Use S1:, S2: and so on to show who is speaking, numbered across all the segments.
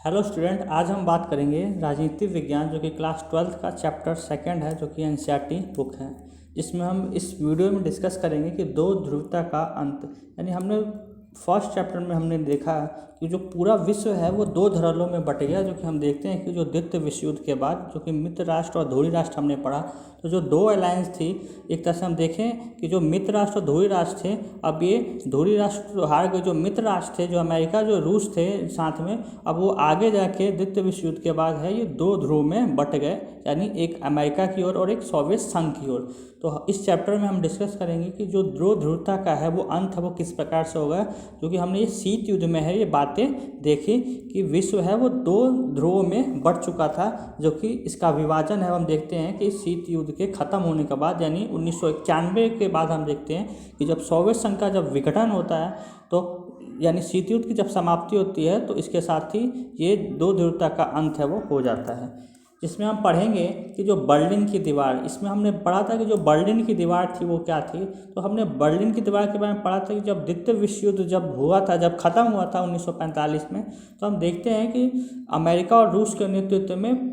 S1: Hello student, आज हम बात करेंगे राजनीति विज्ञान जो कि क्लास 12th का चैप्टर सेकंड है, जो कि एनसीईआरटी बुक है, जिसमें हम इस वीडियो में डिस्कस करेंगे कि दो ध्रुवता का अंत। यानी हमने फर्स्ट चैप्टर में हमने देखा कि जो पूरा विश्व है वो दो धड़ल्लों में बट गया, जो कि हम देखते हैं कि जो द्वितीय विश्व युद्ध के बाद जो कि मित्र राष्ट्र और ध्रुवीय राष्ट्र हमने पढ़ा, तो जो दो अलायंस थी, एक तरह से हम देखें कि जो मित्र राष्ट्र और ध्रुवीय राष्ट्र थे, अब ये ध्रुवीय राष्ट्र तो हार गए, जो मित्र राष्ट्र थे, जो अमेरिका जो रूस थे साथ में, अब वो आगे जाके द्वितीय विश्व युद्ध के बाद है ये दो ध्रुव में बट गए, यानी एक अमेरिका की ओर और एक सोवियत संघ की ओर। तो इस चैप्टर में हम डिस्कस करेंगे कि जो दो ध्रुवता का है वो अंत है वो किस प्रकार से होगा, क्योंकि हमने ये शीत युद्ध में है ये बातें देखी कि विश्व है वो दो ध्रुवों में बट चुका था, जो कि इसका विभाजन है हम देखते हैं कि शीत युद्ध के ख़त्म होने के बाद, यानी 1991 के बाद हम देखते हैं कि जब सोवियत संघ का जब विघटन होता है, तो यानी शीत युद्ध की जब समाप्ति होती है, तो इसके साथ ही ये दो ध्रुवता का अंत है वो हो जाता है। इसमें हम पढ़ेंगे कि जो बर्लिन की दीवार, इसमें हमने पढ़ा था कि जो बर्लिन की दीवार थी वो क्या थी। तो हमने बर्लिन की दीवार के बारे में पढ़ा था कि जब द्वितीय विश्व युद्ध जब हुआ था, जब ख़त्म हुआ था 1945 में, तो हम देखते हैं कि अमेरिका और रूस के नेतृत्व में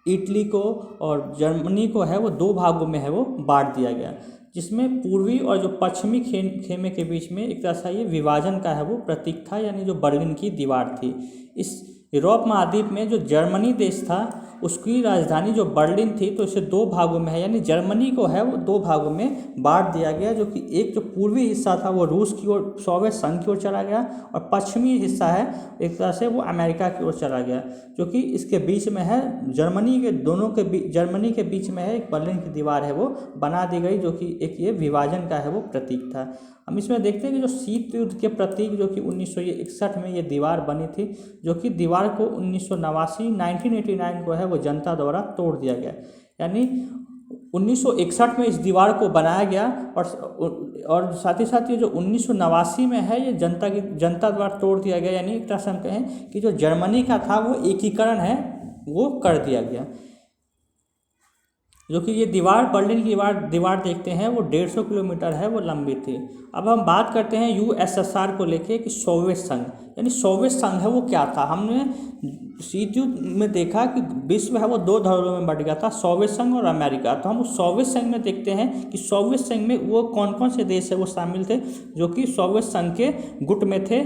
S1: इटली को और जर्मनी को है वो दो भागों में है वो बांट दिया गया, जिसमें पूर्वी और जो पश्चिमी खेमे के बीच में एक तरह से ये विभाजन का है वो प्रतीक था, यानी जो बर्लिन की दीवार थी। इस यूरोप महाद्वीप में जो जर्मनी देश था उसकी राजधानी जो बर्लिन थी, तो इसे दो भागों में है, यानी जर्मनी को है वो दो भागों में बांट दिया गया, जो कि एक जो पूर्वी हिस्सा था वो रूस की ओर सोवियत संघ की ओर चला गया, और पश्चिमी हिस्सा है एक तरह से वो अमेरिका की ओर चला गया, जो कि इसके बीच में है जर्मनी के बीच में है एक बर्लिन की दीवार है वो बना दी गई, जो कि एक ये विभाजन का है वो प्रतीक था। हम इसमें देखते हैं कि जो शीत युद्ध के प्रतीक जो कि 1961 में ये दीवार बनी थी, जो कि दीवार को 1989 को है वो जनता द्वारा तोड़ दिया गया, यानी 1961 में इस दीवार को बनाया गया, और साथ ही साथ ये जो 1989 में है ये जनता द्वारा तोड़ दिया गया, यानी एक तरह से हम कहें कि जो जर्मनी का था वो एकीकरण है वो कर दिया गया, जो कि ये दीवार बर्लिन की दीवार देखते हैं वो 150 किलोमीटर है वो लंबी थी। अब हम बात करते हैं यूएसएसआर को लेके कि सोवियत संघ, यानी सोवियत संघ है वो क्या था। हमने शीत युद्ध में देखा कि विश्व है वो दो धड़ों में बट गया था, सोवियत संघ और अमेरिका। तो हम उस सोवियत संघ में देखते हैं कि सोवियत संघ में वो कौन कौन से देश है वो शामिल थे, जो कि सोवियत संघ के गुट में थे,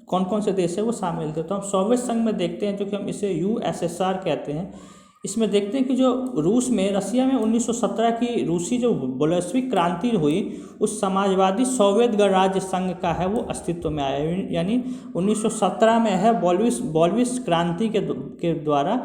S1: कौन कौन से देश है वो शामिल थे। तो हम सोवियत संघ में देखते हैं, जो कि हम इसे यूएसएसआर कहते हैं। इसमें देखते हैं कि जो रसिया में 1917 की रूसी जो बोल्शेविक क्रांति हुई, उस समाजवादी सोवियत गणराज्य संघ का है वो अस्तित्व में आया, यानी 1917 में है बोल्शेविक क्रांति के द्वारा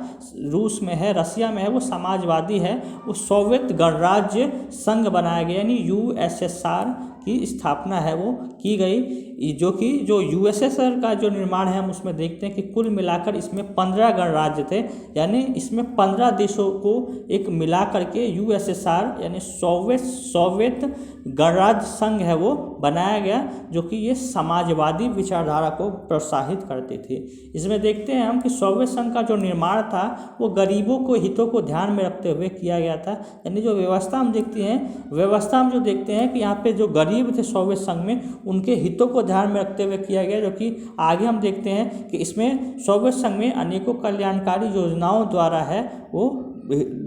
S1: रूस में है, रसिया में है वो समाजवादी है, वो सोवियत गणराज्य संघ बनाया गया, यानी यूएसएसआर की स्थापना है वो की गई, जो कि जो यूएसएसआर का जो निर्माण है हम उसमें देखते हैं कि कुल मिलाकर इसमें 15 गणराज्य थे, यानी इसमें 15 देशों को एक मिला करके यूएसएसआर यानी सोवियत गणराज्य संघ है वो बनाया गया, जो कि ये समाजवादी विचारधारा को प्रोत्साहित करती थी। इसमें देखते हैं हम कि सोवियत संघ का जो निर्माण था वो गरीबों को हितों को ध्यान में रखते हुए किया गया था, यानी जो व्यवस्था हम देखते हैं कि यहाँ पे जो गरीब थे सोवियत संघ में उनके हितों को ध्यान में रखते हुए किया गया, जो कि आगे हम देखते हैं कि इसमें सोवियत संघ में अनेकों कल्याणकारी योजनाओं द्वारा है वो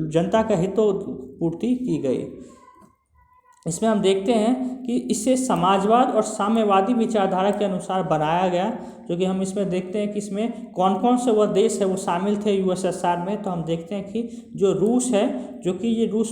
S1: जनता का हितों पूर्ति की गई। इसमें हम देखते हैं कि इसे समाजवाद और साम्यवादी विचारधारा के अनुसार बनाया गया, जो कि हम इसमें देखते हैं कि इसमें कौन कौन से वह देश है वो शामिल थे यूएसएसआर में। तो हम देखते हैं कि जो रूस है, जो कि ये रूस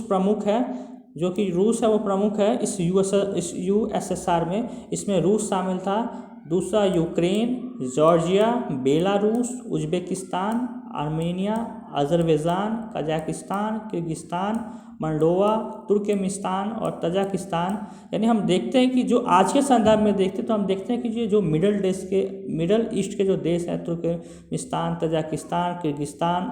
S1: प्रमुख है इस यूएसएसआर में, इसमें रूस शामिल था। दूसरा Ukraine, Georgia, Belarus, Uzbekistan, Armenia, Azerbaijan, Kazakhstan, Kyrgyzstan, Moldova, Turkmenistan और तजाकिस्तान। यानी हम देखते हैं कि जो आज के संदर्भ में देखते हैं तो हम देखते हैं कि जो मिडल ईस्ट के जो देश हैं, तुर्कमेनिस्तान, तजाकिस्तान, किर्गिस्तान,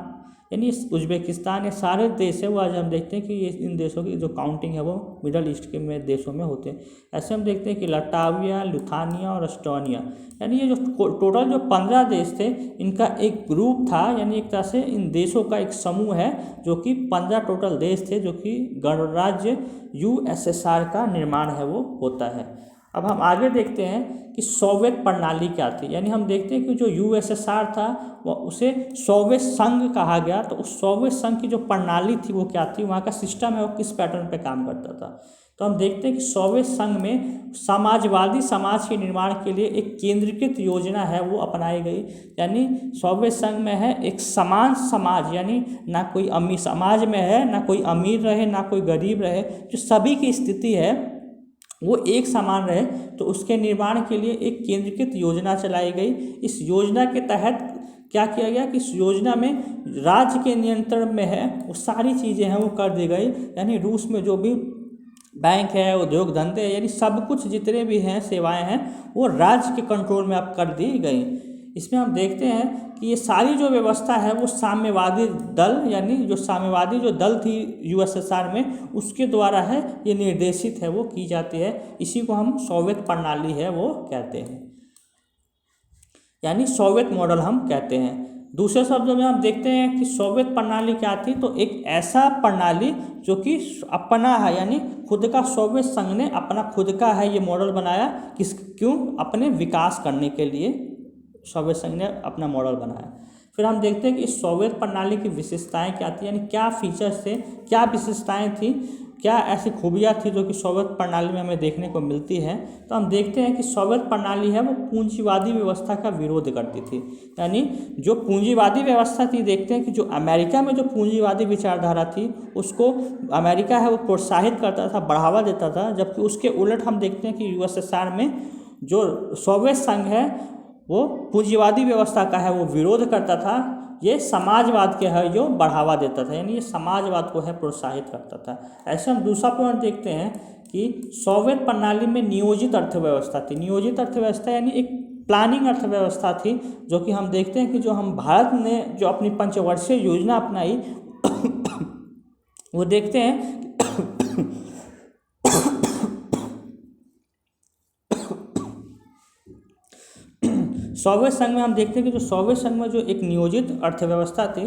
S1: यानी उज्बेकिस्तान, ये सारे देश है वो आज हम देखते हैं कि ये इन देशों की जो काउंटिंग है वो मिडल ईस्ट के देशों में होते हैं। ऐसे हम देखते हैं कि लटाविया, लिथुआनिया और एस्टोनिया, यानी ये जो टोटल जो 15 देश थे इनका एक ग्रुप था, यानी एक तरह से इन देशों का एक समूह है, जो कि 15 टोटल देश थे, जो कि गणराज्य यूएसएसआर का निर्माण है वो होता है। अब हम आगे देखते हैं कि सोवियत प्रणाली क्या थी। यानी हम देखते हैं कि जो यूएसएसआर था वो उसे सोवियत संघ कहा गया। तो उस सोवियत संघ की जो प्रणाली थी वो क्या थी, वहाँ का सिस्टम है वो किस पैटर्न पे काम करता था। तो हम देखते हैं कि सोवियत संघ में समाजवादी समाज के निर्माण के लिए एक केंद्रीकृत योजना है वो अपनाई गई। यानी सोवियत संघ में है एक समान समाज, यानी ना कोई अमीर समाज में है, ना कोई अमीर रहे ना कोई गरीब रहे, जो सभी की स्थिति है वो एक समान रहे। तो उसके निर्माण के लिए एक केंद्रीकृत योजना चलाई गई। इस योजना के तहत क्या किया गया कि इस योजना में राज्य के नियंत्रण में है वो सारी चीज़ें हैं वो कर दी गई। यानी रूस में जो भी बैंक है, उद्योग धंधे, यानी सब कुछ जितने भी हैं सेवाएं हैं वो राज्य के कंट्रोल में अब कर दी गई। इसमें हम देखते हैं कि ये सारी जो व्यवस्था है वो साम्यवादी दल, यानी जो साम्यवादी जो दल थी यूएसएसआर में उसके द्वारा है ये निर्देशित है वो की जाती है। इसी को हम सोवियत प्रणाली है वो कहते हैं, यानी सोवियत मॉडल हम कहते हैं। दूसरे शब्दों में हम देखते हैं कि सोवियत प्रणाली क्या थी, तो एक ऐसा प्रणाली जो कि अपना है, यानी खुद का सोवियत संघ ने अपना खुद का है ये मॉडल बनाया। क्यों? अपने विकास करने के लिए सोवियत संघ ने अपना मॉडल बनाया। फिर हम देखते हैं कि इस सोवियत प्रणाली की विशेषताएं क्या थी, यानी क्या फीचर्स थे, क्या विशेषताएं थी, क्या ऐसी खूबियाँ थी जो कि सोवियत प्रणाली में हमें देखने को मिलती है। तो हम देखते हैं कि सोवियत प्रणाली है वो पूंजीवादी व्यवस्था का विरोध करती थी। यानी जो पूंजीवादी व्यवस्था थी, देखते हैं कि जो अमेरिका में जो पूंजीवादी विचारधारा थी उसको अमेरिका है वो प्रोत्साहित करता था, बढ़ावा देता था। जबकि उसके उलट हम देखते हैं कि यूएसएसआर में जो सोवियत संघ है वो पूंजीवादी व्यवस्था का है वो विरोध करता था, ये समाजवाद के है जो बढ़ावा देता था, यानी ये समाजवाद को है प्रोत्साहित करता था। ऐसे हम दूसरा पॉइंट देखते हैं कि सोवियत प्रणाली में नियोजित अर्थव्यवस्था थी। नियोजित अर्थव्यवस्था यानी एक प्लानिंग अर्थव्यवस्था थी, जो कि हम देखते हैं कि जो हम भारत ने जो अपनी पंचवर्षीय योजना अपनाई वो देखते हैं सोवियत संघ में हम देखते हैं कि जो सोवियत संघ में जो एक नियोजित अर्थव्यवस्था थी,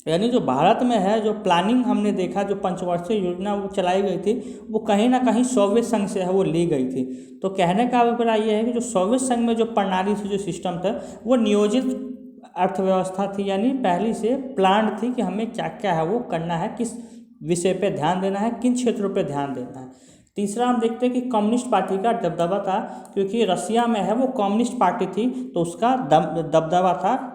S1: यानी जो भारत में है जो प्लानिंग हमने देखा, जो पंचवर्षीय योजना वो चलाई गई थी वो कहीं ना कहीं सोवियत संघ से है वो ली गई थी। तो कहने का अभिप्राय ये है कि जो सोवियत संघ में जो प्रणाली थी, जो सिस्टम था वो नियोजित अर्थव्यवस्था थी, यानी पहले से प्लान्ड थी कि हमें क्या क्या है वो करना है, किस विषय पे ध्यान देना है, किन क्षेत्रों पे ध्यान देना है। तीसरा हम देखते हैं कि कम्युनिस्ट पार्टी का दबदबा था, क्योंकि रसिया में है वो कम्युनिस्ट पार्टी थी तो उसका दबदबा था।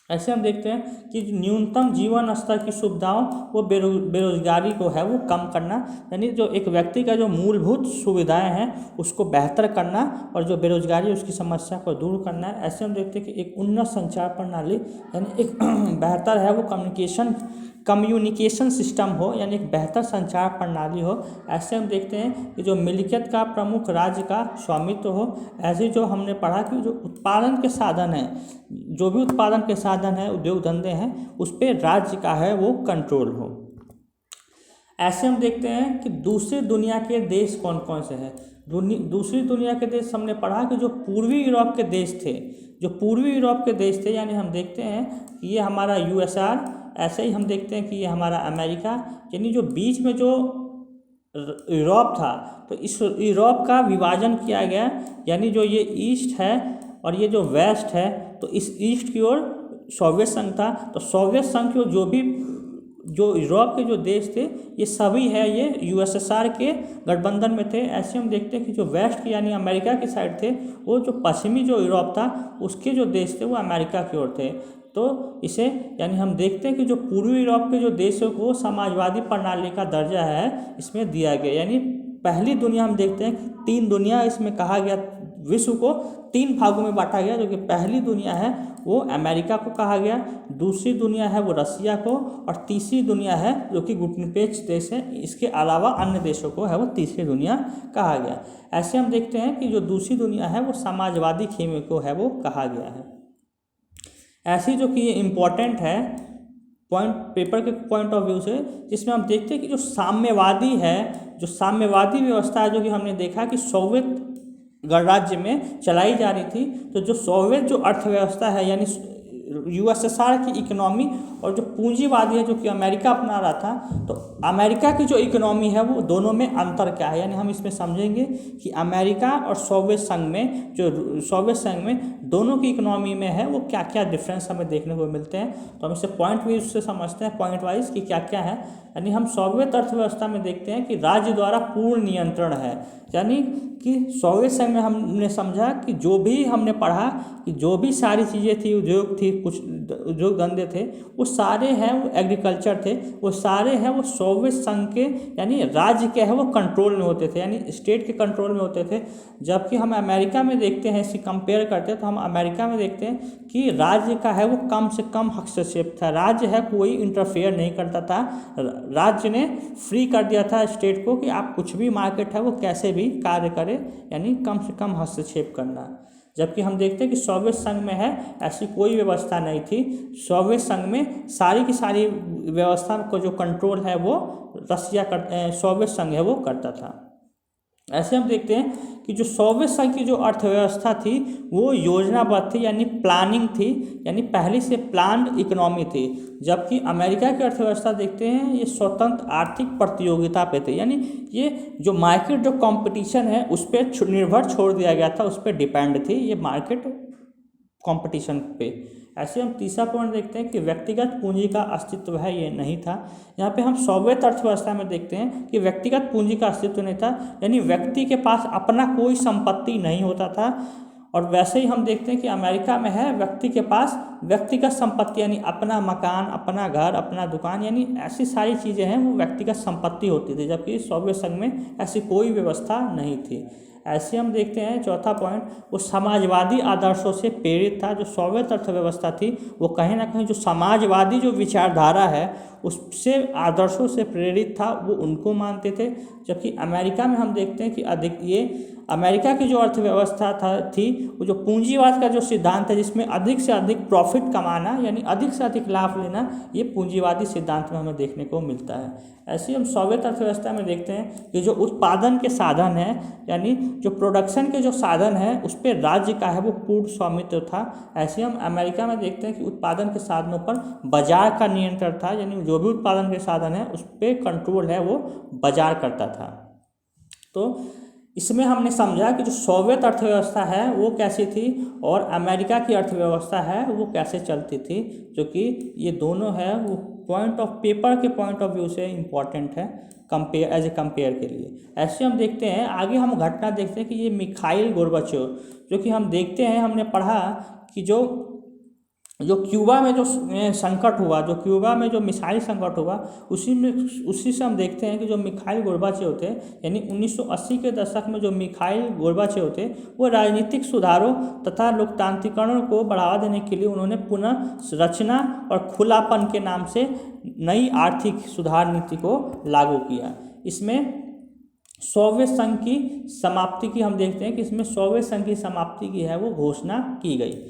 S1: ऐसे हम देखते हैं कि न्यूनतम जीवन स्तर की सुविधाओं वो बेरोजगारी को है वो कम करना, यानी जो एक व्यक्ति का जो मूलभूत सुविधाएं हैं उसको बेहतर करना और जो बेरोजगारी उसकी समस्या को दूर करना है। ऐसे हम देखते हैं कि एक उन्नत संचार प्रणाली, यानी एक बेहतर है वो कम्युनिकेशन सिस्टम हो, यानी एक बेहतर संचार प्रणाली हो। ऐसे हम देखते हैं कि जो मिल्कियत का प्रमुख राज्य का स्वामित्व हो। ऐसे जो हमने पढ़ा कि जो उत्पादन के साधन हैं, जो भी उत्पादन के साधन हैं, उद्योग धंधे हैं, उस पर राज्य का है वो कंट्रोल हो। ऐसे हम देखते हैं कि दूसरी दुनिया के देश कौन कौन से हैं। दूसरी दुनिया के देश हमने पढ़ा कि जो पूर्वी यूरोप के देश थे, जो पूर्वी यूरोप के देश थे, यानी हम देखते हैं कि ये हमारा यूएसआर, ऐसे ही हम देखते हैं कि ये हमारा अमेरिका, यानी जो बीच में जो यूरोप था तो इस यूरोप का विभाजन किया गया। यानी जो ये ईस्ट है और ये जो वेस्ट है, तो इस ईस्ट की ओर सोवियत संघ था, तो सोवियत संघ की ओर जो यूरोप के जो देश थे ये सभी है ये यूएसएसआर के गठबंधन में थे। ऐसे हम देखते हैं कि जो वेस्ट की यानी अमेरिका की साइड थे, वो जो पश्चिमी जो यूरोप था उसके जो देश थे वो अमेरिका की ओर थे। तो इसे यानी हम देखते हैं कि जो पूर्वी यूरोप के जो देशों को समाजवादी प्रणाली का दर्जा है इसमें दिया गया। यानी पहली दुनिया हम देखते हैं कि 3 दुनिया इसमें कहा गया, विश्व को 3 भागों में बांटा गया। जो कि पहली दुनिया है वो अमेरिका को कहा गया, दूसरी दुनिया है वो रसिया को, और तीसरी दुनिया है जो कि गुटनिरपेक्ष देश है, इसके अलावा अन्य देशों को है वो तीसरी दुनिया कहा गया। ऐसे हम देखते हैं कि जो दूसरी दुनिया है वो समाजवादी खेमे को है वो कहा गया है। ऐसी जो कि ये इम्पोर्टेंट है पॉइंट पेपर के पॉइंट ऑफ व्यू से, जिसमें हम देखते हैं कि जो साम्यवादी है, जो साम्यवादी व्यवस्था है, जो कि हमने देखा कि सोवियत गणराज्य में चलाई जा रही थी। तो जो सोवियत जो अर्थव्यवस्था है, यानी यूएसएसआर की इकोनॉमी और जो पूंजीवादी है जो कि अमेरिका अपना रहा था, तो अमेरिका की जो इकोनॉमी है वो दोनों में अंतर क्या है, यानी हम इसमें समझेंगे कि अमेरिका और सोवियत संघ में, जो सोवियत संघ में दोनों की इकोनॉमी में है वो क्या क्या डिफरेंस हमें देखने को मिलते हैं। तो हम इसे पॉइंट वाइज से समझते हैं, पॉइंट वाइज कि क्या क्या है। यानी हम सोवियत अर्थव्यवस्था में देखते हैं कि राज्य द्वारा पूर्ण नियंत्रण है, यानी कि सोवियत संघ में हमने समझा कि जो भी हमने पढ़ा कि जो भी सारी चीज़ें थी, उद्योग थी, कुछ उद्योग धंधे थे, वो सारे हैं, वो एग्रीकल्चर थे, वो सारे हैं वो सोवियत संघ के यानी राज्य के है वो कंट्रोल में होते थे, यानी स्टेट के कंट्रोल में होते थे। जबकि हम अमेरिका में देखते हैं, इसे कंपेयर करते हैं तो हम अमेरिका में देखते हैं कि राज्य का है वो कम से कम हस्तक्षेप था, राज्य है कोई इंटरफेयर नहीं करता था, राज्य ने फ्री कर दिया था स्टेट को कि आप कुछ भी मार्केट है वो कैसे भी कार्य करें, यानी कम से कम हस्तक्षेप करना। जबकि हम देखते हैं कि सोवियत संघ में है ऐसी कोई व्यवस्था नहीं थी, सोवियत संघ में सारी की सारी व्यवस्था को जो कंट्रोल है वो सोवियत संघ है वो करता था। ऐसे हम देखते हैं कि जो सोवियत संघ की जो अर्थव्यवस्था थी वो योजनाबद्ध थी, यानी प्लानिंग थी, यानी पहले से प्लान्ड इकोनॉमी थी। जबकि अमेरिका की अर्थव्यवस्था देखते हैं ये स्वतंत्र आर्थिक प्रतियोगिता पे थे, यानी ये जो मार्केट जो कंपटीशन है उस पर निर्भर छोड़ दिया गया था, उस पर डिपेंड थी ये मार्केट कंपटीशन पे। ऐसे हम तीसरा पॉइंट देखते हैं कि व्यक्तिगत पूंजी का अस्तित्व है ये नहीं था। यहाँ पे हम सोवियत अर्थव्यवस्था में देखते हैं कि व्यक्तिगत पूंजी का अस्तित्व नहीं था, यानी व्यक्ति के पास अपना कोई संपत्ति नहीं होता था। और वैसे ही हम देखते हैं कि अमेरिका में है व्यक्ति के पास व्यक्तिगत संपत्ति, यानी अपना मकान, अपना घर, अपना दुकान, यानी ऐसी सारी चीज़ें हैं वो व्यक्तिगत संपत्ति होती थी, जबकि सोवियत संघ में ऐसी कोई व्यवस्था नहीं थी। ऐसे हम देखते हैं चौथा पॉइंट, वो समाजवादी आदर्शों से प्रेरित था। जो सोवियत अर्थव्यवस्था थी वो कहीं ना कहीं जो समाजवादी जो विचारधारा है उससे आदर्शों से प्रेरित था, वो उनको मानते थे। जबकि अमेरिका में हम देखते हैं कि अधिक ये अमेरिका की जो अर्थव्यवस्था थी वो जो पूंजीवाद का जो सिद्धांत है जिसमें अधिक से अधिक प्रॉफिट कमाना, यानी अधिक से अधिक लाभ लेना, ये पूंजीवादी सिद्धांत में हमें देखने को मिलता है। ऐसे हम सोवियत अर्थव्यवस्था में देखते हैं कि जो उत्पादन के साधन है, यानी जो प्रोडक्शन के जो साधन है उस पर राज्य का है वो पूर्ण स्वामित्व था। ऐसे हम अमेरिका में देखते हैं कि उत्पादन के साधनों पर बाजार का नियंत्रण था, यानी जो भी उत्पादन के साधन है उस पर कंट्रोल है वो बाजार करता था। तो इसमें हमने समझा कि जो सोवियत अर्थव्यवस्था है वो कैसी थी और अमेरिका की अर्थव्यवस्था है वो कैसे चलती थी, जो कि ये दोनों है वो पॉइंट ऑफ पेपर के पॉइंट ऑफ व्यू से इम्पॉर्टेंट है कंपेयर एज ए कंपेयर के लिए। ऐसे हम देखते हैं आगे हम घटना देखते हैं कि ये मिखाइल गोर्बाचोव, जो कि हम देखते हैं हमने पढ़ा कि जो क्यूबा में जो संकट हुआ, जो क्यूबा में जो मिसाइल संकट हुआ, उसी से हम देखते हैं कि जो मिखाइल गोर्बाचेव थे, यानी 1980 के दशक में जो मिखाइल गोर्बाचेव थे वो राजनीतिक सुधारों तथा लोकतांत्रिकरण को बढ़ावा देने के लिए उन्होंने पुनः रचना और खुलापन के नाम से नई आर्थिक सुधार नीति को लागू किया। इसमें सोवियत संघ की समाप्ति की हम देखते हैं कि इसमें सोवियत संघ की समाप्ति की है वो घोषणा की गई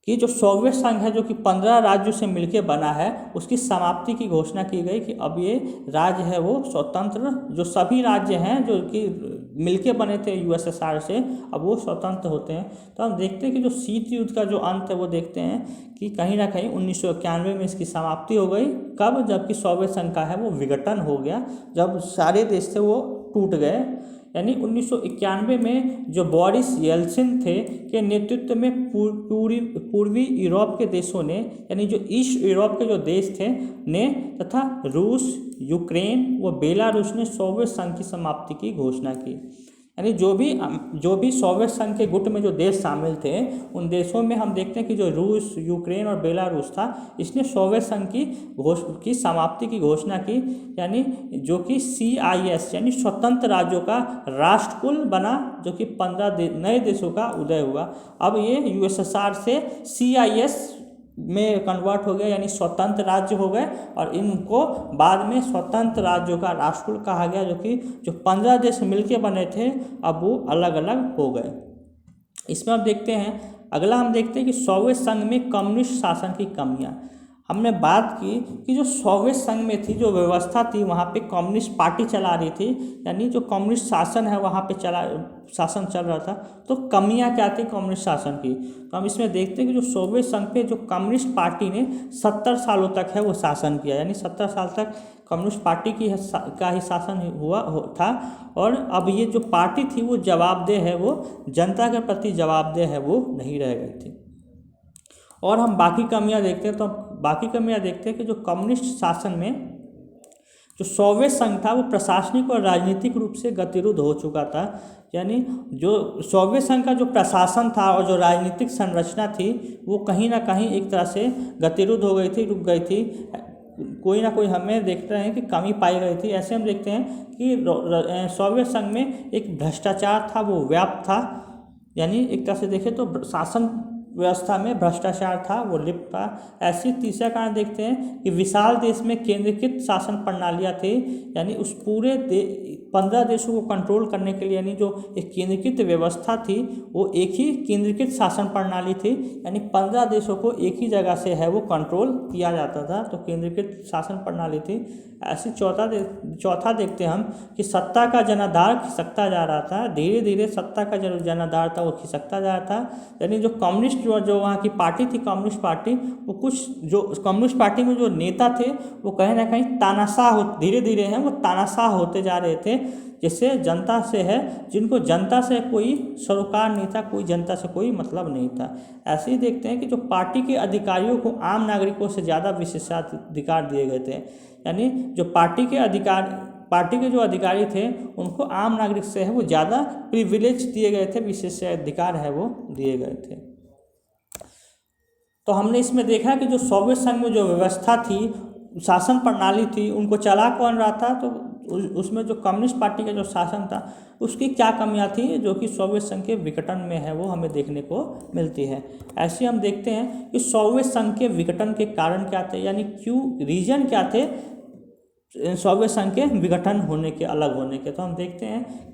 S1: कि जो सोवियत संघ है जो कि 15 राज्यों से मिलकर बना है उसकी समाप्ति की घोषणा की गई कि अब ये राज्य है वो स्वतंत्र, जो सभी राज्य हैं जो कि मिलके बने थे यूएसएसआर से, अब वो स्वतंत्र होते हैं। तो हम देखते हैं कि जो शीत युद्ध का जो अंत है वो देखते हैं कि कहीं ना कहीं 1991 में इसकी समाप्ति हो गई। कब? जबकि सोवियत संघ का है वो विघटन हो गया, जब सारे देश थे वो टूट गए। यानी 1991 में जो बोरिस येल्सिन थे के नेतृत्व में पूर्वी यूरोप के देशों ने, यानी जो ईस्ट यूरोप के जो देश थे ने तथा रूस, यूक्रेन व बेलारूस ने सोवियत संघ की समाप्ति की घोषणा की। यानी जो भी सोवियत संघ के गुट में जो देश शामिल थे उन देशों में हम देखते हैं कि जो रूस, यूक्रेन और बेलारूस था, इसने सोवियत संघ की समाप्ति की घोषणा की, यानी जो कि CIS यानी स्वतंत्र राज्यों का राष्ट्रकुल बना, जो कि 15 नए देशों का उदय हुआ। अब ये USSR से CIS में कन्वर्ट हो गया, यानी स्वतंत्र राज्य हो गए और इनको बाद में स्वतंत्र राज्यों का राष्ट्रकुल कहा गया, जो 15 देश मिलके बने थे अब वो अलग अलग हो गए। इसमें अब देखते हैं अगला, हम देखते हैं कि सोवियत संघ में कम्युनिस्ट शासन की कमियां। हमने बात की कि जो सोवियत संघ में थी जो व्यवस्था थी वहाँ पे कम्युनिस्ट पार्टी चला रही थी, यानी जो कम्युनिस्ट शासन है वहाँ पे शासन चल रहा था। तो कमियाँ क्या थी कम्युनिस्ट शासन की, तो हम इसमें देखते हैं कि जो सोवियत संघ पे जो कम्युनिस्ट पार्टी ने 70 सालों तक है वो शासन किया, यानी 70 साल तक कम्युनिस्ट पार्टी का ही शासन था। और अब ये जो पार्टी थी वो जवाबदेह है, वो जनता के प्रति जवाबदेह है, वो नहीं रह गई थी। और हम बाकी कमियां देखते हैं, तो बाकी कमियां देखते हैं कि जो कम्युनिस्ट शासन में जो सोवियत संघ था वो प्रशासनिक और राजनीतिक रूप से गतिरोध हो चुका था। यानी जो सोवियत संघ का जो प्रशासन था और जो राजनीतिक संरचना थी वो कहीं ना कहीं एक तरह से गतिरोध हो गई थी, रुक गई थी। कोई ना कोई हमें देखते हैं कि कमी पाई गई थी। ऐसे हम देखते हैं कि सोवियत संघ में एक भ्रष्टाचार था वो व्याप्त था, यानी एक तरह से देखें तो शासन व्यवस्था में भ्रष्टाचार था वो लिप्त था। ऐसी तीसरा कारण देखते हैं कि विशाल देश में केंद्रीकृत शासन प्रणालियाँ थी, यानी उस पूरे 15 देशों को कंट्रोल करने के लिए, यानी जो एक केंद्रीकृत व्यवस्था थी वो एक ही केंद्रीकृत शासन प्रणाली थी, यानी 15 देशों को एक ही जगह से है वो कंट्रोल किया जाता था, तो केंद्रीकृत शासन प्रणाली थी। ऐसी चौथा देखते हैं हम कि सत्ता का जनाधार खिसकता जा रहा था, धीरे धीरे सत्ता का जो जनाधार था वो खिसकता जा रहा था। यानी जो कम्युनिस्ट जो वहाँ की पार्टी थी कम्युनिस्ट पार्टी, वो कुछ जो कम्युनिस्ट पार्टी में जो नेता थे वो कहीं ना कहीं तानाशाह धीरे धीरे हैं वो तानाशाह होते जा रहे थे, जिससे जनता से है, जिनको जनता से कोई सरोकार नहीं था, कोई जनता से कोई मतलब नहीं था। ऐसे ही देखते हैं कि जो पार्टी के अधिकारियों को आम नागरिकों से ज़्यादा विशेषाधिकार दिए गए थे, यानी जो पार्टी के जो अधिकारी थे उनको आम नागरिक से है वो ज़्यादा प्रिविलेज दिए गए थे, विशेषाधिकार है वो दिए गए थे। तो हमने इसमें देखा कि जो सोवियत संघ में जो व्यवस्था थी, शासन प्रणाली थी, उनको चला कौन रहा था, तो उसमें जो कम्युनिस्ट पार्टी का जो शासन था उसकी क्या कमियां थी जो कि सोवियत संघ के विघटन में है वो हमें देखने को मिलती है। ऐसे हम देखते हैं कि सोवियत संघ के विघटन के कारण क्या थे, यानी क्यों रीजन क्या थे सोवियत संघ के विघटन होने के, अलग होने के। तो हम देखते हैं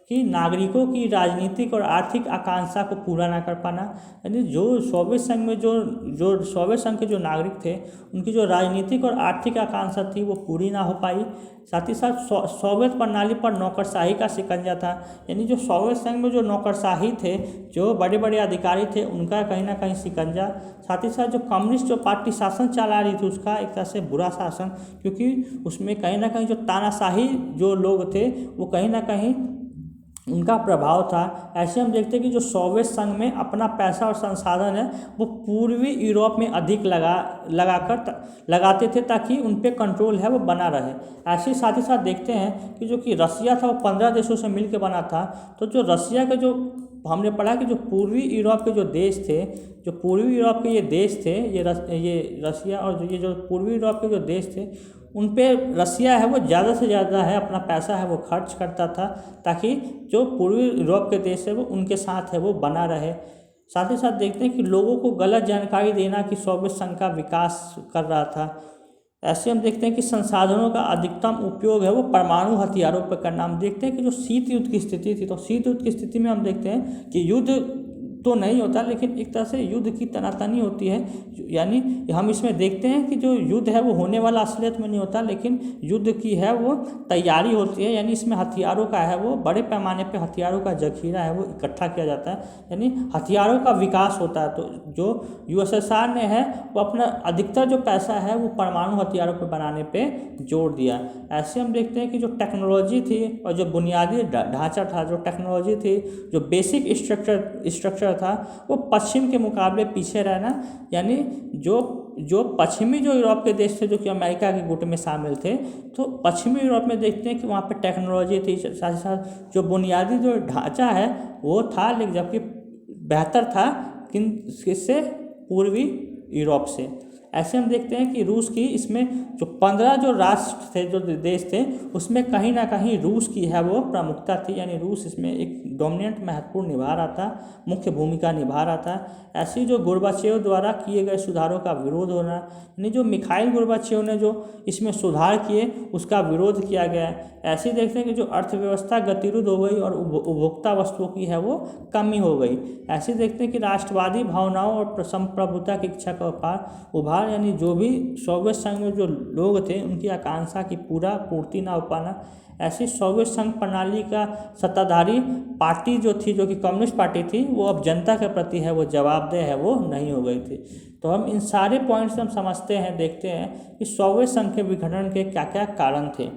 S1: कि नागरिकों की राजनीतिक और आर्थिक आकांक्षा को पूरा ना कर पाना, यानी जो सोवियत संघ में जो सोवियत संघ के जो नागरिक थे उनकी जो राजनीतिक और आर्थिक आकांक्षा थी वो पूरी ना हो पाई। साथ ही साथ सोवियत प्रणाली पर नौकरशाही का शिकंजा था, यानी जो सोवियत संघ में जो नौकरशाही थे, जो बड़े बड़े अधिकारी थे, उनका कहीं ना कहीं शिकंजा। साथ ही साथ जो कम्युनिस्ट जो पार्टी शासन चला रही थी उसका एक तरह से बुरा शासन, क्योंकि उसमें कहीं ना कहीं जो तानाशाही जो लोग थे वो कहीं ना कहीं उनका प्रभाव था। ऐसे हम देखते हैं कि जो सोवियत संघ में अपना पैसा और संसाधन है वो पूर्वी यूरोप में अधिक लगाते थे ताकि उन पे कंट्रोल है वो बना रहे। ऐसे साथ ही साथ देखते हैं कि जो कि रसिया था वो 15 देशों से मिलकर बना था, तो जो रसिया के जो हमने पढ़ा कि जो पूर्वी यूरोप के जो देश थे, जो पूर्वी यूरोप के ये देश थे, ये रसिया और ये जो पूर्वी यूरोप के जो देश थे उन पे रसिया है वो ज़्यादा से ज़्यादा है अपना पैसा है वो खर्च करता था ताकि जो पूर्वी यूरोप के देश है वो उनके साथ है वो बना रहे। साथ ही साथ देखते हैं कि लोगों को गलत जानकारी देना कि सोवियत संघ का विकास कर रहा था। ऐसे हम देखते हैं कि संसाधनों का अधिकतम उपयोग है वो परमाणु हथियारों पर करना। हम देखते हैं कि जो शीत युद्ध की स्थिति थी, तो शीत युद्ध की स्थिति में हम देखते हैं कि युद्ध तो नहीं होता लेकिन एक तरह से युद्ध की तनातनी होती है, यानी हम इसमें देखते हैं कि जो युद्ध है वो होने वाला असलियत में नहीं होता लेकिन युद्ध की है वो तैयारी होती है, यानी इसमें हथियारों का है वो बड़े पैमाने पे हथियारों का जखीरा है वो इकट्ठा किया जाता है, यानी हथियारों का विकास होता है। तो जो यूएसएसआर ने है वो अपना अधिकतर जो पैसा है वो परमाणु हथियारों पर बनाने पर जोड़ दिया। ऐसे हम देखते हैं कि जो टेक्नोलॉजी थी और जो बुनियादी ढांचा था, जो टेक्नोलॉजी थी, जो बेसिक स्ट्रक्चर था वो पश्चिम के मुकाबले पीछे रहना, यानी जो पश्चिमी जो यूरोप के देश थे जो कि अमेरिका के गुट में शामिल थे, तो पश्चिमी यूरोप में देखते हैं कि वहाँ पे टेक्नोलॉजी थी, साथ ही साथ जो बुनियादी जो ढांचा है वो था, लेकिन जबकि बेहतर था किससे, पूर्वी यूरोप से। ऐसे हम देखते हैं कि रूस की इसमें जो 15 जो राष्ट्र थे, जो देश थे, उसमें कहीं ना कहीं रूस की है वो प्रमुखता थी, यानी रूस इसमें एक डोमिनेंट महत्वपूर्ण निभा रहा था, मुख्य भूमिका निभा रहा था। ऐसे जो गोर्बाचेव द्वारा किए गए सुधारों का विरोध होना, यानी जो मिखाइल गोर्बाचेव ने जो इसमें सुधार किए उसका विरोध किया गया। ऐसे देखते हैं कि जो अर्थव्यवस्था गतिरोध हो गई और उपभोक्ता वस्तुओं की है वो कमी हो गई। ऐसे देखते हैं कि राष्ट्रवादी भावनाओं और संप्रभुता की इच्छा का उभार, अनुसार यानी जो भी सोवियत संघ में जो लोग थे उनकी आकांक्षा की पूर्ति ना हो पाना, ऐसी सोवियत संघ प्रणाली का सत्ताधारी पार्टी जो थी, जो कि कम्युनिस्ट पार्टी थी, वो अब जनता के प्रति है वो जवाबदेह है वो नहीं हो गई थी। तो हम इन सारे पॉइंट्स हम समझते हैं, देखते हैं कि सोवियत संघ के विघटन के क्या क्या कारण थे।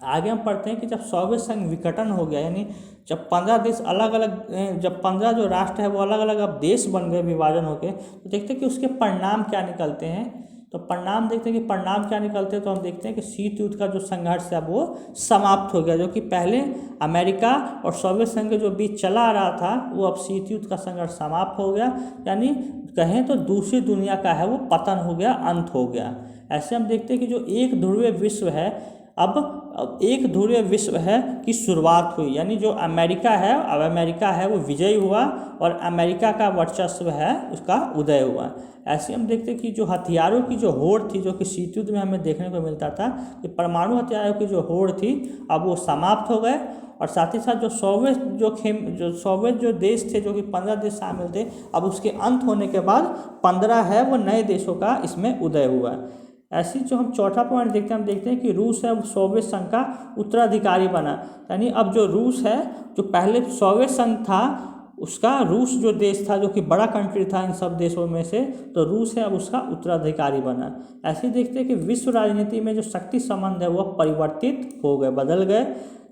S1: आगे हम पढ़ते हैं कि जब सोवियत संघ विघटन हो गया, यानी जब 15 देश अलग अलग, जब 15 जो राष्ट्र है वो अलग अलग अब देश बन गए विभाजन होके, तो देखते हैं कि उसके परिणाम क्या निकलते हैं। तो परिणाम देखते हैं कि परिणाम क्या निकलते हैं, तो हम देखते हैं कि शीत युद्ध का जो संघर्ष है वो समाप्त हो गया, जो कि पहले अमेरिका और सोवियत संघ के जो बीच चला आ रहा था वो अब शीत युद्ध का संघर्ष समाप्त हो गया, यानी कहें तो दूसरी दुनिया का है वो पतन हो गया, अंत हो गया। ऐसे हम देखते हैं कि जो एक ध्रुवीय विश्व है, अब एक ध्रुवीय विश्व है की शुरुआत हुई, यानी जो अमेरिका है, अब अमेरिका है वो विजयी हुआ और अमेरिका का वर्चस्व है उसका उदय हुआ। ऐसे हम देखते हैं कि जो हथियारों की जो होड़ थी, जो कि शीत युद्ध में हमें देखने को मिलता था कि परमाणु हथियारों की जो होड़ थी अब वो समाप्त हो गए, और साथ ही साथ जो सोवियत जो देश थे, जो कि 15 देश शामिल थे, अब उसके अंत होने के बाद 15 है वो नए देशों का इसमें उदय हुआ। ऐसी जो हम चौथा पॉइंट देखते हैं, हम देखते हैं कि रूस है वो सोवियत संघ का उत्तराधिकारी बना, यानी अब जो रूस है, जो पहले सोवियत संघ था उसका, रूस जो देश था जो कि बड़ा कंट्री था इन सब देशों में से, तो रूस है अब उसका उत्तराधिकारी बना। ऐसे ही देखते हैं कि विश्व राजनीति में जो शक्ति संबंध है वो परिवर्तित हो गए, बदल गए।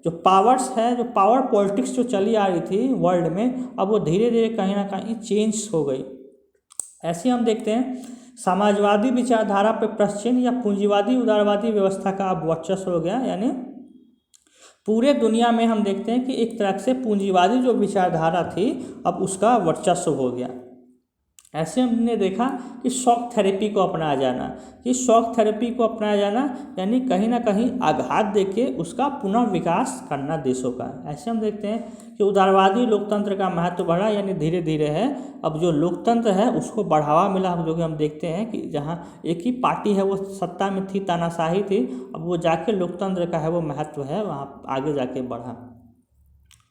S1: जो पावर्स है, जो पावर पॉलिटिक्स जो चली आ रही थी वर्ल्ड में, अब वो धीरे धीरे कहीं ना कहीं चेंज हो गई। ऐसे हम देखते हैं समाजवादी विचारधारा पर पश्चिम या पूंजीवादी उदारवादी व्यवस्था का अब वर्चस्व हो गया, यानी पूरे दुनिया में हम देखते हैं कि एक तरह से पूंजीवादी जो विचारधारा थी अब उसका वर्चस्व हो गया। ऐसे हमने देखा कि शॉक थेरेपी को अपनाया जाना, कि शॉक थेरेपी को अपनाया जाना यानी कहीं ना कहीं आघात देके उसका पुनर्विकास करना देशों का। ऐसे हम देखते हैं कि उदारवादी लोकतंत्र का महत्व बढ़ा, यानी धीरे धीरे है अब जो लोकतंत्र है उसको बढ़ावा मिला, जो कि हम देखते हैं कि जहाँ एक ही पार्टी है वो सत्ता में थी, तानाशाही थी, अब वो जाके लोकतंत्र का है वो महत्व है वहाँ आगे जाके बढ़ा।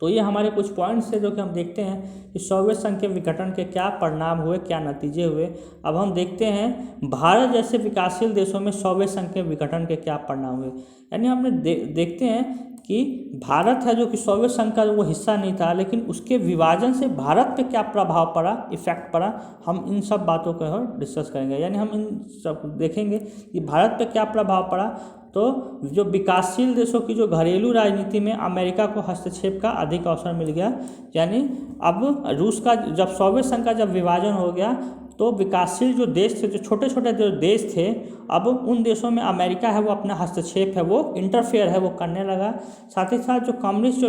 S1: तो ये हमारे कुछ पॉइंट्स है जो कि हम देखते हैं कि सोवियत संघ के विघटन के क्या परिणाम हुए, क्या नतीजे हुए। अब हम देखते हैं भारत जैसे विकासशील देशों में सोवियत संघ के विघटन के क्या परिणाम हुए। यानी हमने देखते हैं कि भारत है जो कि सोवियत संघ का वो हिस्सा नहीं था, लेकिन उसके विभाजन से भारत पे क्या प्रभाव पड़ा, इफेक्ट पड़ा, हम इन सब बातों को डिस्कस करेंगे। यानी हम इन सब देखेंगे कि भारत पे क्या प्रभाव पड़ा। तो जो विकासशील देशों की जो घरेलू राजनीति में अमेरिका को हस्तक्षेप का अधिक अवसर मिल गया, यानी अब रूस का जब सोवियत संघ का जब विभाजन हो गया तो विकासशील जो देश थे, जो छोटे छोटे जो देश थे, अब उन देशों में अमेरिका है वो अपना हस्तक्षेप है वो इंटरफेयर है वो करने लगा। साथ ही साथ जो कम्युनिस्ट जो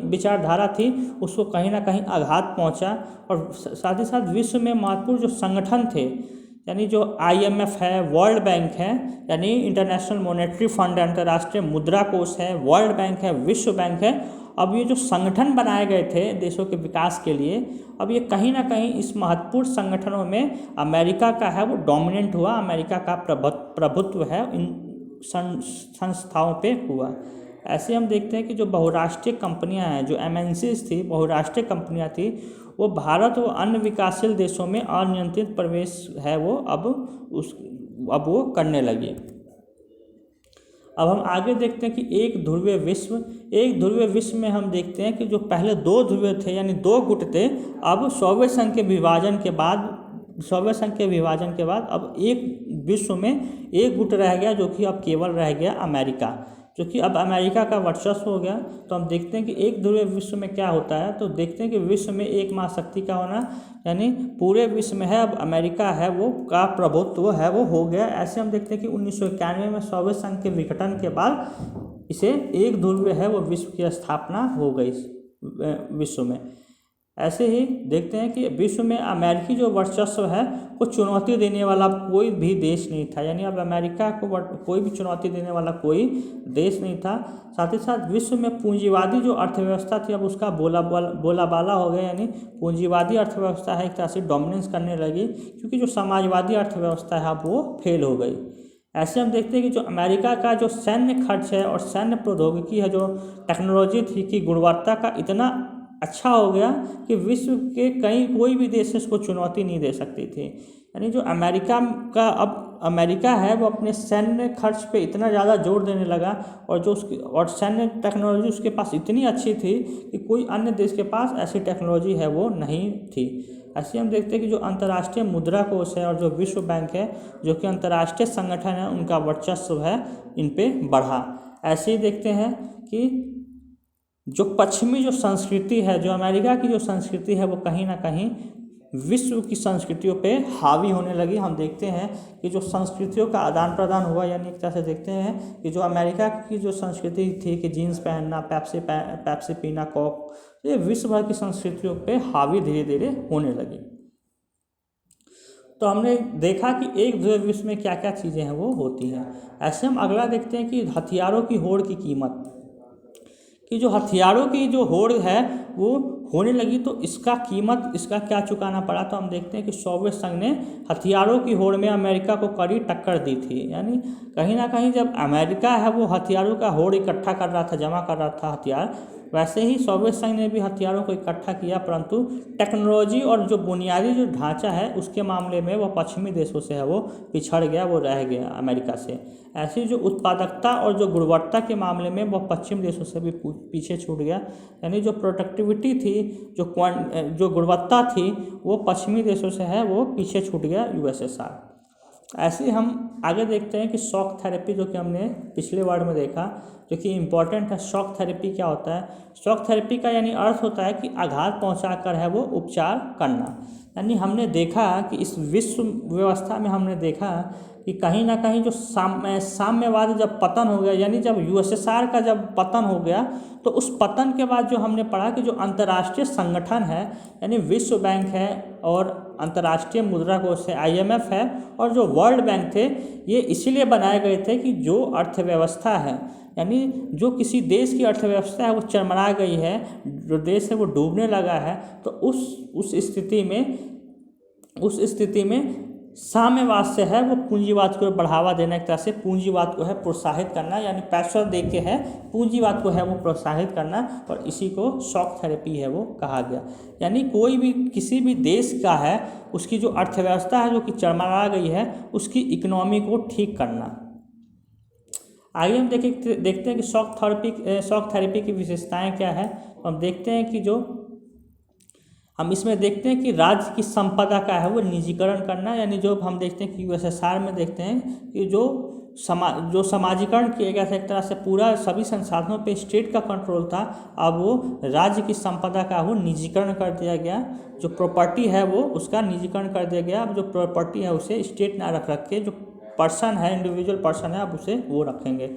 S1: विचारधारा थी उसको कहीं ना कहीं आघात पहुंचा, और साथ ही साथ विश्व में महत्वपूर्ण जो संगठन थे, यानी जो IMF है, वर्ल्ड बैंक है, यानी इंटरनेशनल मॉनेटरी फंड, अंतर्राष्ट्रीय मुद्रा कोष है, वर्ल्ड बैंक है, विश्व बैंक है, अब ये जो संगठन बनाए गए थे देशों के विकास के लिए, अब ये कहीं ना कहीं इस महत्वपूर्ण संगठनों में अमेरिका का है वो डोमिनेंट हुआ, अमेरिका का प्रभुत्व है इन संस्थाओं पे हुआ। ऐसे हम देखते हैं कि जो बहुराष्ट्रीय कंपनियां हैं, जो MNCs थी, बहुराष्ट्रीय कंपनियां थी, वो भारत व अन्य विकासशील देशों में अनियंत्रित प्रवेश है वो अब वो करने लगी। अब हम आगे देखते हैं कि एक ध्रुवीय विश्व में हम देखते हैं कि जो पहले दो ध्रुवीय थे, यानी दो गुट थे, अब सोवियत संघ के विभाजन के बाद अब एक विश्व में एक गुट रह गया, जो कि अब केवल रह गया अमेरिका, जो कि अब अमेरिका का वर्चस्व हो गया। तो हम देखते हैं कि एक ध्रुवीय विश्व में क्या होता है, तो देखते हैं कि विश्व में एक महाशक्ति का होना, यानी पूरे विश्व में है अब अमेरिका है वो का प्रभुत्व है वो हो गया। ऐसे हम देखते हैं कि 1991 में सोवियत संघ के विघटन के बाद इसे एक ध्रुवीय है वो विश्व की स्थापना हो गई विश्व में। ऐसे ही देखते हैं कि विश्व में अमेरिकी जो वर्चस्व है को चुनौती देने वाला कोई भी देश नहीं था, यानी अब अमेरिका को कोई भी चुनौती देने वाला कोई देश नहीं था। साथ ही साथ विश्व में पूंजीवादी जो अर्थव्यवस्था थी अब उसका बोलाबाला हो गया, यानी पूंजीवादी अर्थव्यवस्था है एक तरह से डोमिनेंस करने लगी, क्योंकि जो समाजवादी अर्थव्यवस्था है अब वो फेल हो गई। ऐसे हम देखते हैं कि जो अमेरिका का जो सैन्य खर्च है और सैन्य प्रौद्योगिकी है, जो टेक्नोलॉजी थी की गुणवत्ता का इतना अच्छा हो गया कि विश्व के कहीं कोई भी देश इसको चुनौती नहीं दे सकती थी। यानी जो अमेरिका है वो अपने सैन्य खर्च पे इतना ज़्यादा जोर देने लगा, और जो उसकी और सैन्य टेक्नोलॉजी उसके पास इतनी अच्छी थी कि कोई अन्य देश के पास ऐसी टेक्नोलॉजी है वो नहीं थी। ऐसे हम देखते हैं कि जो अंतर्राष्ट्रीय मुद्रा कोष है और जो विश्व बैंक है, जो कि अंतर्राष्ट्रीय संगठन है, उनका वर्चस्व है इन पे बढ़ा। ऐसे ही देखते हैं कि जो पश्चिमी जो संस्कृति है, जो अमेरिका की जो संस्कृति है, वो कहीं ना कहीं विश्व की संस्कृतियों पे हावी होने लगी। हम देखते हैं कि जो संस्कृतियों का आदान प्रदान हुआ, यानी एक तरह से देखते हैं कि जो अमेरिका की जो संस्कृति थी कि जीन्स पहनना, पेप्सी पीना, कोक, ये विश्व भर की संस्कृतियों पे हावी धीरे धीरे होने लगी। तो हमने देखा कि एक विश्व में क्या क्या चीज़ें हैं वो होती हैं। ऐसे हम अगला देखते हैं कि हथियारों की होड़ की कीमत, कि जो हथियारों की जो होड़ है वो होने लगी, तो इसका क्या चुकाना पड़ा। तो हम देखते हैं कि सोवियत संघ ने हथियारों की होड़ में अमेरिका को कड़ी टक्कर दी थी। यानी कहीं ना कहीं जब अमेरिका है वो हथियारों का होड़ इकट्ठा कर रहा था, जमा कर रहा था हथियार, वैसे ही सोवियत संघ ने भी हथियारों को इकट्ठा किया, परंतु टेक्नोलॉजी और जो बुनियादी जो ढांचा है उसके मामले में वो पश्चिमी देशों से है वो पिछड़ गया, वो रह गया अमेरिका से। ऐसी जो उत्पादकता और जो गुणवत्ता के मामले में वो पश्चिम देशों से भी पीछे छूट गया। यानी जो प्रोडक्टिविटी थी, जो गुणवत्ता थी, वो पश्चिमी देशों से है वो पीछे छूट गया यूएसएसआर। ऐसे ही हम आगे देखते हैं कि शॉक थेरेपी, जो कि हमने पिछले वर्ड में देखा, जो कि इम्पॉर्टेंट है। शॉक थेरेपी क्या होता है? शॉक थेरेपी का यानी अर्थ होता है कि आघात पहुंचाकर है वो उपचार करना। यानी हमने देखा कि इस विश्व व्यवस्था में हमने देखा कि कहीं ना कहीं जो साम्यवाद जब पतन हो गया, यानी जब यूएसएसआर का जब पतन हो गया, तो उस पतन के बाद जो हमने पढ़ा कि जो अंतर्राष्ट्रीय संगठन है, यानी विश्व बैंक है और अंतर्राष्ट्रीय मुद्रा कोष है IMF है और जो वर्ल्ड बैंक थे, ये इसीलिए बनाए गए थे कि जो अर्थव्यवस्था है, यानी जो किसी देश की अर्थव्यवस्था है वो चरमरा गई है, जो देश है वो डूबने लगा है, तो उस स्थिति में साम्यवाद से है वो पूंजीवाद को बढ़ावा देना, एक तरह से पूंजीवाद को है प्रोत्साहित करना, यानी पैसा दे के है पूंजीवाद को है वो प्रोत्साहित करना, और इसी को शॉक थेरेपी है वो कहा गया। यानी कोई भी किसी भी देश का है उसकी जो अर्थव्यवस्था है जो कि चरमरा गई है, उसकी इकोनॉमी को ठीक करना। आगे हम देखते हैं कि शॉक थेरेपी की विशेषताएं क्या है। हम देखते हैं कि हम इसमें देखते हैं कि राज्य की संपदा का है वो निजीकरण करना, यानी जो हम देखते हैं कि यूएसएसआर में देखते हैं कि जो समाजीकरण किया गया था, एक तरह से पूरा सभी संसाधनों पे स्टेट का कंट्रोल था, अब वो राज्य की संपदा का वो निजीकरण कर दिया गया। जो प्रॉपर्टी है वो उसका निजीकरण कर दिया गया। अब जो प्रॉपर्टी है उसे स्टेट ना रख के जो पर्सन है, इंडिविजुअल पर्सन है, अब उसे वो रखेंगे,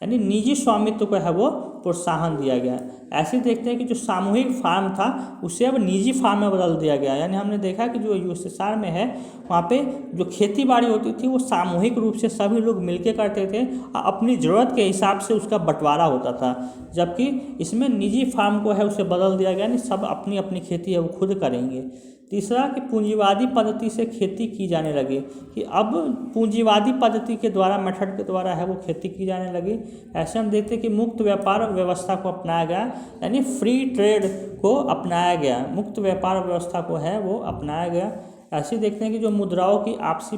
S1: यानी निजी स्वामित्व को है वो प्रोत्साहन दिया गया। ऐसे देखते हैं कि जो सामूहिक फार्म था उसे अब निजी फार्म में बदल दिया गया। यानी हमने देखा कि जो यूएसएसआर में है वहाँ पे जो खेती बाड़ी होती थी वो सामूहिक रूप से सभी लोग मिलके करते थे, अपनी ज़रूरत के हिसाब से उसका बंटवारा होता था, जबकि इसमें निजी फार्म को है उसे बदल दिया गया, यानी सब अपनी अपनी खेती है वो खुद करेंगे। तीसरा कि पूंजीवादी पद्धति से खेती की जाने लगी, कि अब पूंजीवादी पद्धति के द्वारा, मेथड के द्वारा है वो खेती की जाने लगी। ऐसे हम देखते हैं कि मुक्त व्यापार व्यवस्था को अपनाया गया, यानी फ्री ट्रेड को अपनाया गया, मुक्त व्यापार व्यवस्था को है वो अपनाया गया। ऐसे देखते हैं कि जो मुद्राओं की आपसी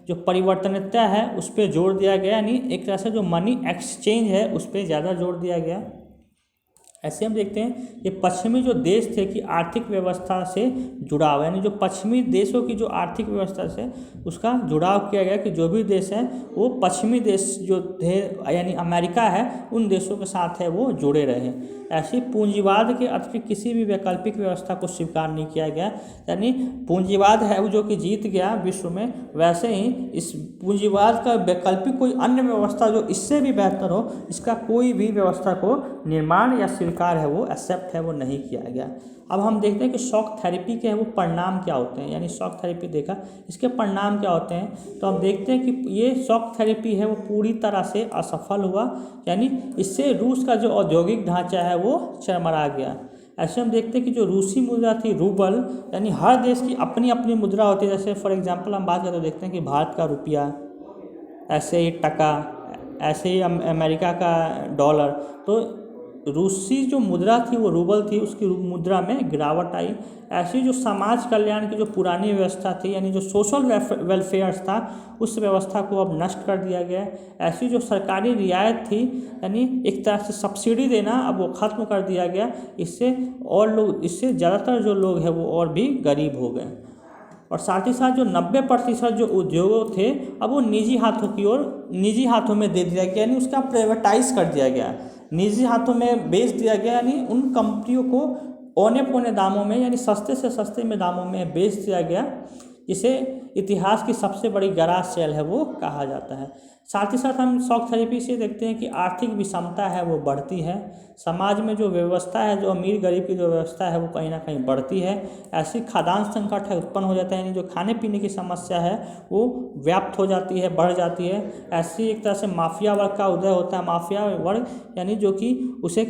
S1: जो परिवर्तनीयता है उस पर जोर दिया गया, यानी एक तरह से जो मनी एक्सचेंज है उस पर ज़्यादा जोर दिया गया। ऐसे हम देखते हैं कि पश्चिमी जो देश थे कि आर्थिक व्यवस्था से जुड़ाव, यानी जो पश्चिमी देशों की जो आर्थिक व्यवस्था से उसका जुड़ाव किया गया, कि जो भी देश है वो पश्चिमी देश जो थे यानी अमेरिका है उन देशों के साथ है वो जुड़े रहे। ऐसे पूंजीवाद के अतिरिक्त किसी भी वैकल्पिक व्यवस्था को स्वीकार नहीं किया गया, यानी पूंजीवाद है वो जो कि जीत गया विश्व में, वैसे ही इस पूंजीवाद का वैकल्पिक कोई अन्य व्यवस्था जो इससे भी बेहतर हो, इसका कोई भी व्यवस्था को निर्माण या स्वीकार है वो एक्सेप्ट है वो नहीं किया गया। अब हम देखते हैं कि शॉक थेरेपी के है वो परिणाम क्या होते हैं, यानी शॉक थेरेपी देखा, इसके परिणाम क्या होते हैं। तो हम देखते हैं कि ये शॉक थेरेपी है वो पूरी तरह से असफल हुआ, यानी इससे रूस का जो औद्योगिक ढांचा है वो चरमरा गया। ऐसे हम देखते हैं कि जो रूसी मुद्रा थी रूबल, यानी हर देश की अपनी अपनी मुद्रा होती है। जैसे फॉर एग्जांपल हम बात करें तो देखते हैं कि भारत का रुपया, ऐसे ही टका, ऐसे ही अमेरिका का डॉलर। तो रूसी जो मुद्रा थी वो रूबल थी, उसकी मुद्रा में गिरावट आई। ऐसी जो समाज कल्याण की जो पुरानी व्यवस्था थी, यानी जो सोशल वेलफेयर था, उस व्यवस्था को अब नष्ट कर दिया गया। ऐसी जो सरकारी रियायत थी, यानी एक तरह से सब्सिडी देना, अब वो ख़त्म कर दिया गया। इससे ज़्यादातर जो लोग हैं वो और भी गरीब हो गए। और साथ ही साथ जो 90% जो उद्योगों थे, अब वो निजी हाथों में दे दिया गया, यानी उसका प्राइवेटाइज कर दिया गया, निजी हाथों में बेच दिया गया। यानी उन कंपनियों को औने पौने दामों में, यानी सस्ते से सस्ते में दामों में बेच दिया गया, जिसे इतिहास की सबसे बड़ी गराज सेल है वो कहा जाता है। साथ ही साथ हम शॉक थेरेपी से देखते हैं कि आर्थिक विषमता है वो बढ़ती है, समाज में जो व्यवस्था है, जो अमीर गरीब की जो व्यवस्था है वो कहीं ना कहीं बढ़ती है। ऐसी खाद्यान्न संकट है उत्पन्न हो जाता है, यानी जो खाने पीने की समस्या है वो व्याप्त हो जाती है, बढ़ जाती है। ऐसी एक तरह से माफिया वर्ग का उदय होता है। माफिया वर्ग यानी जो कि उसे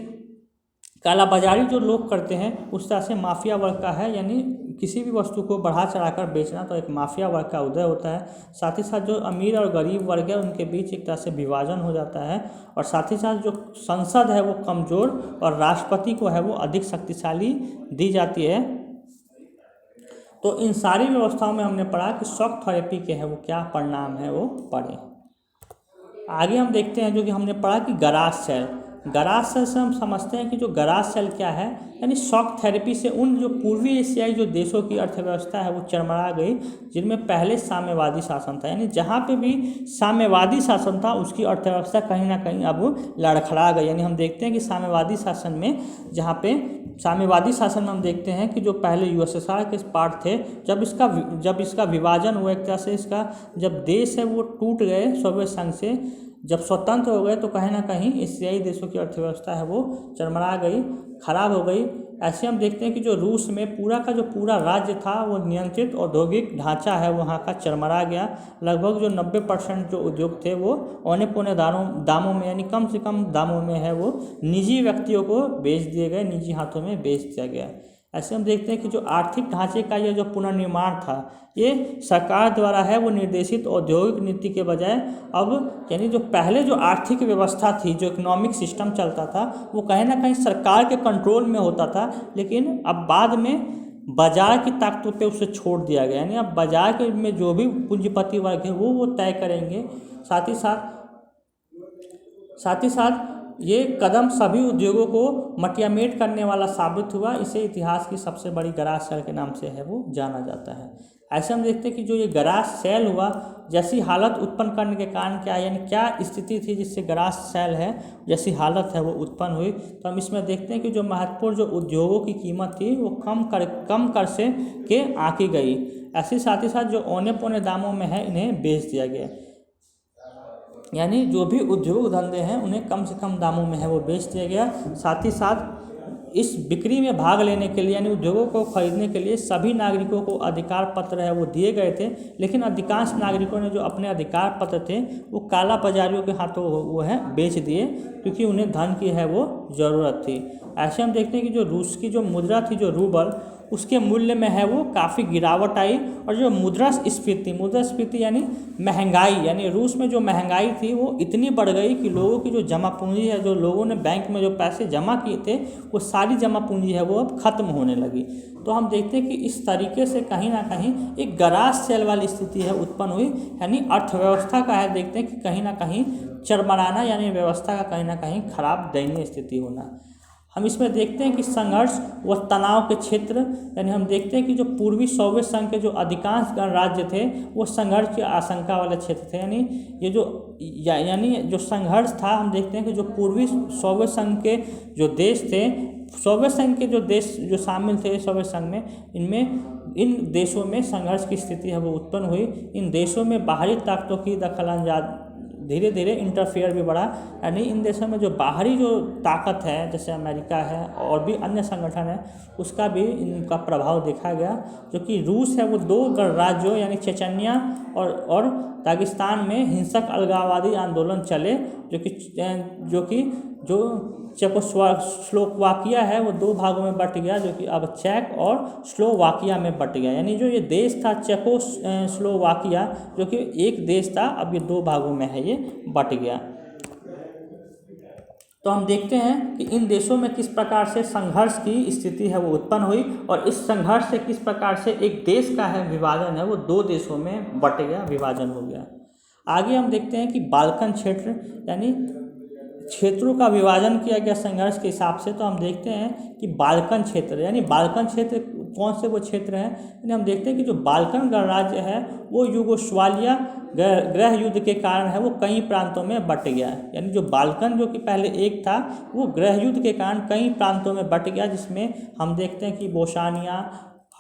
S1: कालाबाजारी जो लोग करते हैं, उस तरह से माफिया वर्ग का है, यानी किसी भी वस्तु को बढ़ा चढ़ाकर बेचना, तो एक माफिया वर्ग का उदय होता है। साथ ही साथ जो अमीर और गरीब वर्ग है उनके बीच एक तरह से विभाजन हो जाता है। और साथ ही साथ जो संसद है वो कमज़ोर और राष्ट्रपति को है वो अधिक शक्तिशाली दी जाती है। तो इन सारी व्यवस्थाओं में हमने पढ़ा कि शॉक थेरेपी के है वो क्या परिणाम है वो पढ़े। आगे हम देखते हैं जो कि हमने पढ़ा कि गराज सेल। गराज सेल से हम समझते हैं कि जो गराज सेल क्या है, यानी शॉक थेरेपी से उन जो पूर्वी एशियाई जो देशों की अर्थव्यवस्था है वो चरमरा गई, जिनमें पहले साम्यवादी शासन था। यानी जहाँ पे भी साम्यवादी शासन था उसकी अर्थव्यवस्था कहीं ना कहीं अब लड़खड़ा गई। यानी हम देखते हैं कि साम्यवादी शासन में हम देखते हैं कि जो पहले यूएसएसआर के पार्ट थे, जब इसका विभाजन हुआ, एक तरह से इसका जब देश है वो टूट गए सोवियत संघ से, जब स्वतंत्र हो गए, तो कहीं ना कहीं एशियाई देशों की अर्थव्यवस्था है वो चरमरा गई, खराब हो गई। ऐसे हम देखते हैं कि जो रूस में पूरा का जो पूरा राज्य था वो नियंत्रित औद्योगिक ढांचा है वहाँ का चरमरा गया। लगभग जो 90% जो उद्योग थे वो औने पौने दामों में, यानी कम से कम दामों में है वो निजी व्यक्तियों को बेच दिए गए, निजी हाथों में बेच दिया गया। ऐसे हम देखते हैं कि जो आर्थिक ढांचे का ये जो पुनर्निर्माण था, ये सरकार द्वारा है वो निर्देशित औद्योगिक नीति के बजाय अब, यानी जो पहले जो आर्थिक व्यवस्था थी, जो इकोनॉमिक सिस्टम चलता था, वो कहीं ना कहीं सरकार के कंट्रोल में होता था, लेकिन अब बाद में बाजार की ताकतों पे उसे छोड़ दिया गया। यानी अब बाजार के में जो भी पूंजीपति वर्ग है वो तय करेंगे। साथ ही साथ ये कदम सभी उद्योगों को मटियामेट करने वाला साबित हुआ। इसे इतिहास की सबसे बड़ी गराज सेल के नाम से है वो जाना जाता है। ऐसे हम देखते हैं कि जो ये गराज सेल हुआ, जैसी हालत उत्पन्न करने के कारण क्या है, यानी क्या स्थिति थी जिससे गराज सेल है जैसी हालत है वो उत्पन्न हुई। तो हम इसमें देखते हैं कि जो महत्वपूर्ण जो उद्योगों की कीमत थी वो कम कर से के आंकी गई। ऐसे साथ ही साथ जो औने पौने दामों में है इन्हें बेच दिया गया, यानी जो भी उद्योग धंधे हैं उन्हें कम से कम दामों में है वो बेच दिया गया। साथ ही साथ इस बिक्री में भाग लेने के लिए, यानी उद्योगों को खरीदने के लिए सभी नागरिकों को अधिकार पत्र है वो दिए गए थे, लेकिन अधिकांश नागरिकों ने जो अपने अधिकार पत्र थे वो काला बाजारियों के हाथों वो है बेच दिए, क्योंकि उन्हें धन की है वो ज़रूरत थी। ऐसे हम देखते हैं कि जो रूस की जो मुद्रा थी, जो रूबल, उसके मूल्य में है वो काफ़ी गिरावट आई। और जो मुद्रास्फीति यानी महंगाई, यानी रूस में जो महंगाई थी वो इतनी बढ़ गई कि लोगों की जो जमा पूंजी है, जो लोगों ने बैंक में जो पैसे जमा किए थे, वो सारी जमा पूंजी है वो अब खत्म होने लगी। तो हम देखते हैं कि इस तरीके से कहीं ना कहीं एक गराज सेल वाली स्थिति है उत्पन्न हुई, यानी अर्थव्यवस्था का है देखते हैं कि कहीं ना कहीं चरमराना, यानी व्यवस्था का कहीं ना कहीं खराब दयनीय स्थिति होना। हम इसमें देखते हैं कि संघर्ष व तनाव के क्षेत्र, यानी हम देखते हैं कि जो पूर्वी सोवियत संघ के जो अधिकांश गणराज्य थे वो संघर्ष की आशंका वाले क्षेत्र थे। यानी जो संघर्ष था, हम देखते हैं कि जो पूर्वी सोवियत संघ के जो देश थे, सोवियत संघ के जो देश जो शामिल थे सोवियत संघ में, इन देशों में संघर्ष की स्थिति है वो उत्पन्न हुई। इन देशों में बाहरी ताकतों की दखलअंदाज धीरे धीरे इंटरफेयर भी बढ़ा, यानी इन देशों में जो बाहरी जो ताकत है, जैसे अमेरिका है और भी अन्य संगठन है, उसका भी इनका प्रभाव देखा गया। जो कि रूस है वो 2 गणराज्यों यानी चेचन्या और दागिस्तान में हिंसक अलगाववादी आंदोलन चले, जो चेकोस्लोवाकिया है वो 2 भागों में बट गया, जो कि अब चेक और स्लोवाकिया में बट गया। यानी जो ये देश था चेकोस्लोवाकिया, जो कि एक देश था, अब ये 2 भागों में है ये बट गया। तो हम देखते हैं कि इन देशों में किस प्रकार से संघर्ष की स्थिति है वो उत्पन्न हुई और इस संघर्ष से किस प्रकार से एक देश का है विभाजन है वो दो देशों में बट गया, विभाजन हो गया। आगे हम देखते हैं कि बाल्कन क्षेत्र यानी क्षेत्रों का विभाजन किया गया संघर्ष के हिसाब से। तो हम देखते हैं कि बाल्कन क्षेत्र यानी बाल्कन क्षेत्र कौन से वो क्षेत्र हैं, यानी हम देखते हैं कि जो बाल्कन गणराज्य है वो यूगोस्लाविया गृह युद्ध के कारण है वो कई प्रांतों में बट गया है। यानी जो बाल्कन जो कि पहले एक था वो गृह युद्ध के कारण कई प्रांतों में बट गया, जिसमें हम देखते हैं कि बोस्निया,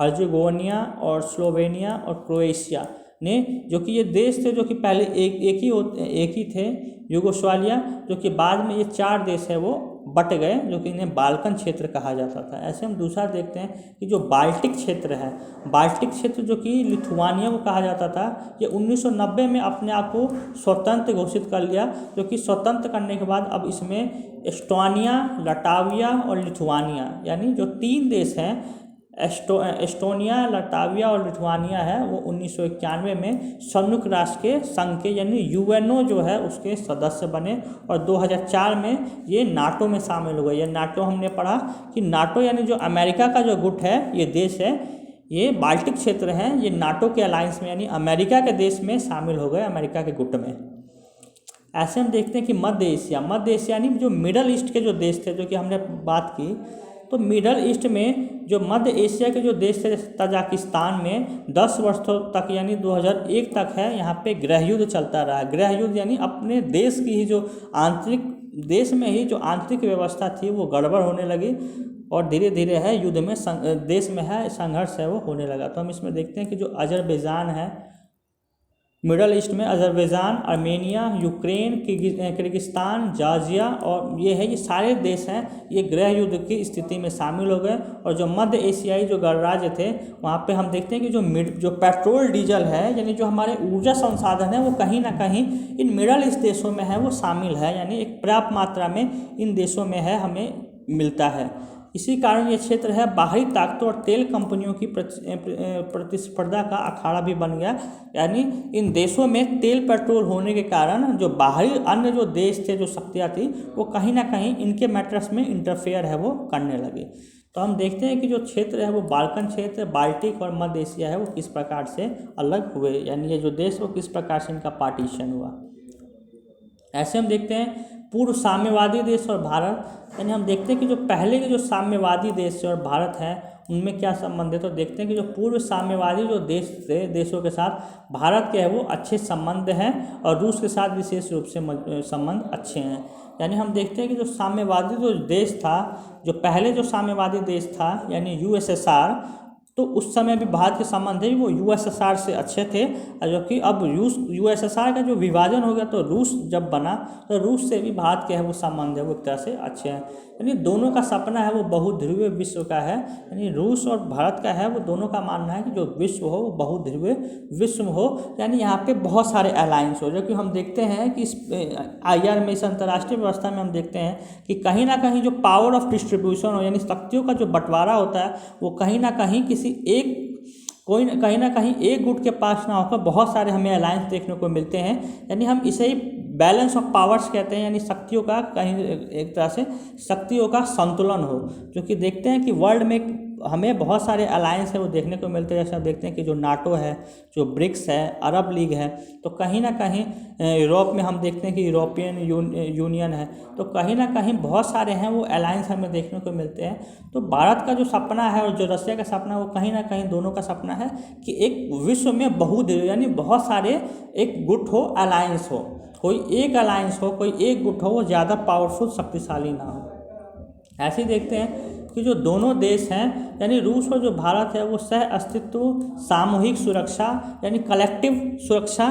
S1: हर्जेगोविना और स्लोवेनिया और क्रोएशिया ने, जो कि ये देश थे जो कि पहले एक ही थे यूगोस्लाविया, जो कि बाद में ये 4 देश है वो बट गए, जो कि इन्हें बाल्कन क्षेत्र कहा जाता था। ऐसे हम दूसरा देखते हैं कि जो बाल्टिक क्षेत्र है, बाल्टिक क्षेत्र जो कि लिथुआनिया को कहा जाता था, ये 1990 में अपने आप को स्वतंत्र घोषित कर लिया, जो कि स्वतंत्र करने के बाद अब इसमें एस्टोनिया, लटाविया और लिथुआनिया यानी जो 3 देश हैं एस्टोनिया, लटाविया और लिथुआनिया है वो 1991 में संयुक्त राष्ट्र के संघ के यानी यूएनओ जो है उसके सदस्य बने और 2004 में ये नाटो में शामिल हो गए। ये नाटो हमने पढ़ा कि नाटो यानी जो अमेरिका का जो गुट है, ये देश है, ये बाल्टिक क्षेत्र हैं, ये नाटो के अलायंस में यानी अमेरिका के देश में शामिल हो गए, अमेरिका के गुट में। ऐसे हम देखते हैं कि मध्य एशिया यानी जो मिडल ईस्ट के जो देश थे, जो कि हमने बात की, तो मिडल ईस्ट में जो मध्य एशिया के जो देश थे, तजाकिस्तान में 10 वर्षों तक यानी 2001 तक है यहाँ पे गृह युद्ध चलता रहा। गृह युद्ध यानी अपने देश की ही जो देश में ही जो आंतरिक व्यवस्था थी वो गड़बड़ होने लगी और धीरे धीरे है युद्ध में देश में है संघर्ष है वो होने लगा। तो हम इसमें देखते हैं कि जो अजरबैजान है मिडल ईस्ट में, Azerbaijan, Armenia, Ukraine, Kyrgyzstan, Georgia और ये सारे देश हैं, ये गृह युद्ध की स्थिति में शामिल हो गए। और जो मध्य एशियाई जो गणराज्य थे वहाँ पे हम देखते हैं कि जो पेट्रोल डीजल है यानी जो हमारे ऊर्जा संसाधन है वो कहीं ना कहीं इन मिडल ईस्ट देशों में है वो शामिल है, यानी एक पर्याप्त मात्रा में इन देशों में है हमें मिलता है। इसी कारण ये क्षेत्र है बाहरी ताकतों और तेल कंपनियों की प्रतिस्पर्धा का अखाड़ा भी बन गया। यानी इन देशों में तेल पेट्रोल होने के कारण जो बाहरी अन्य जो देश थे, जो शक्तियाँ थी, वो कहीं ना कहीं इनके मैटर्स में इंटरफेयर है वो करने लगे। तो हम देखते हैं कि जो क्षेत्र है वो बाल्कन क्षेत्र, बाल्टिक और मध्य एशिया है वो किस प्रकार से अलग हुए, यानी ये जो देश वो किस प्रकार से इनका पार्टीशन हुआ। ऐसे हम देखते हैं पूर्व साम्यवादी देश और भारत, यानी हम देखते हैं कि जो पहले के जो साम्यवादी देश और भारत है उनमें क्या संबंध है। तो देखते हैं कि जो पूर्व साम्यवादी जो देश थे, देशों के साथ भारत के है वो अच्छे संबंध हैं और रूस के साथ विशेष रूप से संबंध अच्छे हैं। यानी हम देखते हैं कि जो साम्यवादी जो देश था, जो पहले जो साम्यवादी देश था यानी यूएसएसआर, तो उस समय भी भारत के संबंध है वो यूएसएसआर से अच्छे थे, जो कि अब यूएसएसआर का जो विभाजन हो गया तो रूस जब बना तो रूस से भी भारत के है वो संबंध है वो एक तरह से अच्छे हैं। यानी दोनों का सपना है वो बहुध्रुवीय विश्व का है, यानी रूस और भारत का है वो दोनों का मानना है कि जो विश्व हो वो बहुध्रुवीय विश्व हो, यानी यहाँ पे बहुत सारे अलायंस हो। जो कि हम देखते हैं कि इस IR में, इस अंतर्राष्ट्रीय व्यवस्था में हम देखते हैं कि कहीं ना कहीं जो पावर ऑफ डिस्ट्रीब्यूशन हो यानी शक्तियों का जो बंटवारा होता है वो कहीं ना कहीं कहीं ना कहीं एक गुट के पास ना होकर बहुत सारे हमें अलायंस देखने को मिलते हैं। यानी हम इसे ही बैलेंस ऑफ पावर्स कहते हैं, यानी शक्तियों का कहीं एक तरह से शक्तियों का संतुलन हो। जो कि देखते हैं कि वर्ल्ड में हमें बहुत सारे अलायंस है वो देखने को मिलते हैं। जैसे हम देखते हैं कि जो नाटो है, जो ब्रिक्स है, अरब लीग है, तो कहीं ना कहीं यूरोप में हम देखते हैं कि यूरोपियन यूनियन है, तो कहीं ना कहीं बहुत सारे हैं वो अलायंस हमें देखने को मिलते हैं। तो भारत का जो सपना है और जो रशिया का सपना है वो कहीं ना कहीं दोनों का सपना है कि एक विश्व में यानी बहुत सारे एक गुट हो, अलायंस हो, कोई एक अलायंस हो, कोई एक गुट हो, वो ज़्यादा पावरफुल शक्तिशाली ना हो। ऐसे ही देखते हैं कि जो दोनों देश हैं यानी रूस और जो भारत है वो सह अस्तित्व, सामूहिक सुरक्षा यानी कलेक्टिव सुरक्षा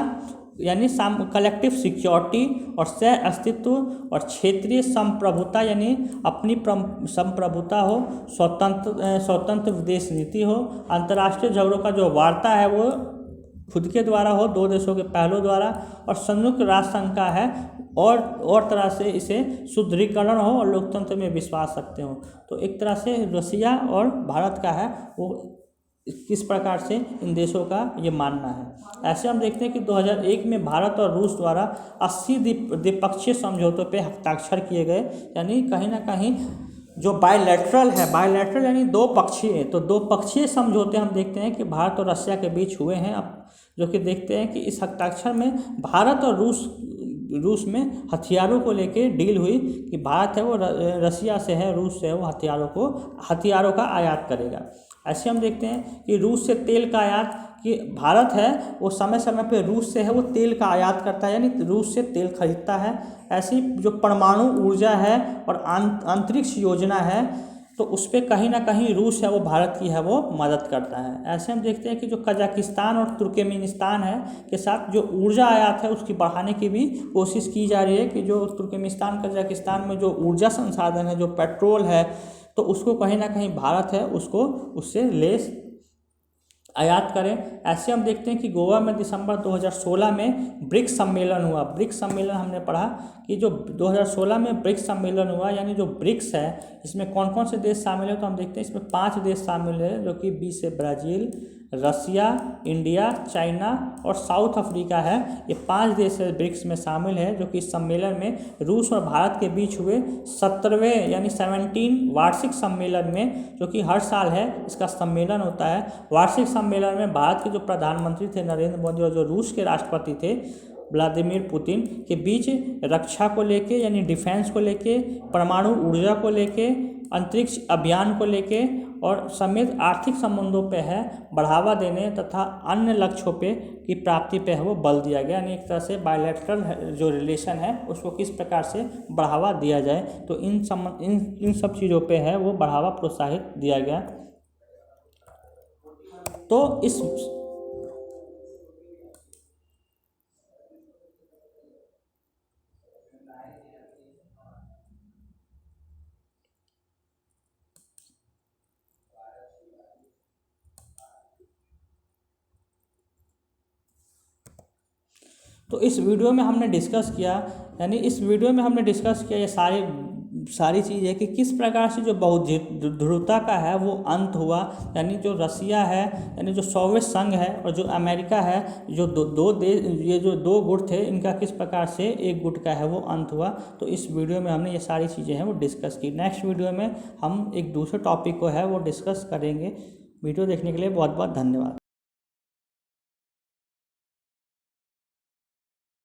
S1: यानी कलेक्टिव सिक्योरिटी और सह अस्तित्व और क्षेत्रीय संप्रभुता यानी अपनी संप्रभुता हो, स्वतंत्र विदेश नीति हो, अंतर्राष्ट्रीय झगड़ों का जो वार्ता है वो खुद के द्वारा हो, दो देशों के पहलों द्वारा, और संयुक्त राष्ट्र संघ का है और तरह से इसे सुदृढ़ीकरण हो और लोकतंत्र में विश्वास रखते हो। तो एक तरह से रशिया और भारत का है वो किस प्रकार से इन देशों का ये मानना है। ऐसे हम देखते हैं कि 2001 में भारत और रूस द्वारा 80 द्विपक्षीय समझौतों पे हस्ताक्षर किए गए, यानी कहीं ना कहीं जो बायलैटरल है, बायलैटरल यानी दो पक्षीय, तो दो पक्षीय समझौते हम देखते हैं कि भारत और रशिया के बीच हुए हैं। अब जो कि देखते हैं कि इस हस्ताक्षर में भारत और रूस में हथियारों को लेके डील हुई कि भारत है वो रशिया से है, रूस से है वो हथियारों का आयात करेगा। ऐसे हम देखते हैं कि रूस से तेल का आयात, कि भारत है वो समय समय पे रूस से है वो तेल का आयात करता है, यानी रूस से तेल खरीदता है। ऐसी जो परमाणु ऊर्जा है और अंतरिक्ष योजना है, तो उस पर कहीं ना कहीं रूस है वो भारत की है वो मदद करता है। ऐसे हम देखते हैं कि जो कजाकिस्तान और तुर्कमेनिस्तान है के साथ जो ऊर्जा आयात है उसकी बढ़ाने की भी कोशिश की जा रही है, कि जो तुर्कमेनिस्तान कजाकिस्तान में जो ऊर्जा संसाधन है, जो पेट्रोल है, तो उसको कहीं ना कहीं भारत है उसको उससे लेस आयात करें। ऐसे हम देखते हैं कि गोवा में दिसंबर 2016 में ब्रिक्स सम्मेलन हुआ। ब्रिक्स सम्मेलन हमने पढ़ा कि जो 2016 में ब्रिक्स सम्मेलन हुआ, यानी जो ब्रिक्स है इसमें कौन कौन से देश शामिल है, तो हम देखते हैं इसमें 5 देश शामिल है, जो कि 20 है ब्राज़ील, रसिया, इंडिया, चाइना और साउथ अफ्रीका है। ये 5 देश है ब्रिक्स में शामिल है, जो कि इस सम्मेलन में रूस और भारत के बीच हुए 17वें यानी 17 वार्षिक सम्मेलन में, जो कि हर साल है इसका सम्मेलन होता है। वार्षिक सम्मेलन में भारत के जो प्रधानमंत्री थे नरेंद्र मोदी और जो रूस के राष्ट्रपति थे व्लादिमीर पुतिन के बीच रक्षा को लेके यानी डिफेंस को लेके, परमाणु ऊर्जा को लेके, अंतरिक्ष अभियान को लेके और समेत आर्थिक संबंधों पे है बढ़ावा देने तथा अन्य लक्ष्यों पे की प्राप्ति पे है वो बल दिया गया। यानी एक तरह से बायलैटरल जो रिलेशन है उसको किस प्रकार से बढ़ावा दिया जाए, तो इन सब चीज़ों पे है वो बढ़ावा प्रोत्साहित दिया गया। तो इस वीडियो में हमने डिस्कस किया, यानी इस वीडियो में हमने डिस्कस किया ये सारी चीज़ है कि किस प्रकार से जो बहुध्रुवता का है वो अंत हुआ, यानी जो रसिया है यानी जो सोवियत संघ है और जो अमेरिका है, जो दो देश, ये जो 2 गुट थे इनका किस प्रकार से एक गुट का है वो अंत हुआ। तो इस वीडियो में हमने ये सारी चीज़ें हैं वो डिस्कस की। नेक्स्ट वीडियो में हम एक दूसरे टॉपिक को है वो डिस्कस करेंगे। वीडियो देखने के लिए बहुत बहुत धन्यवाद।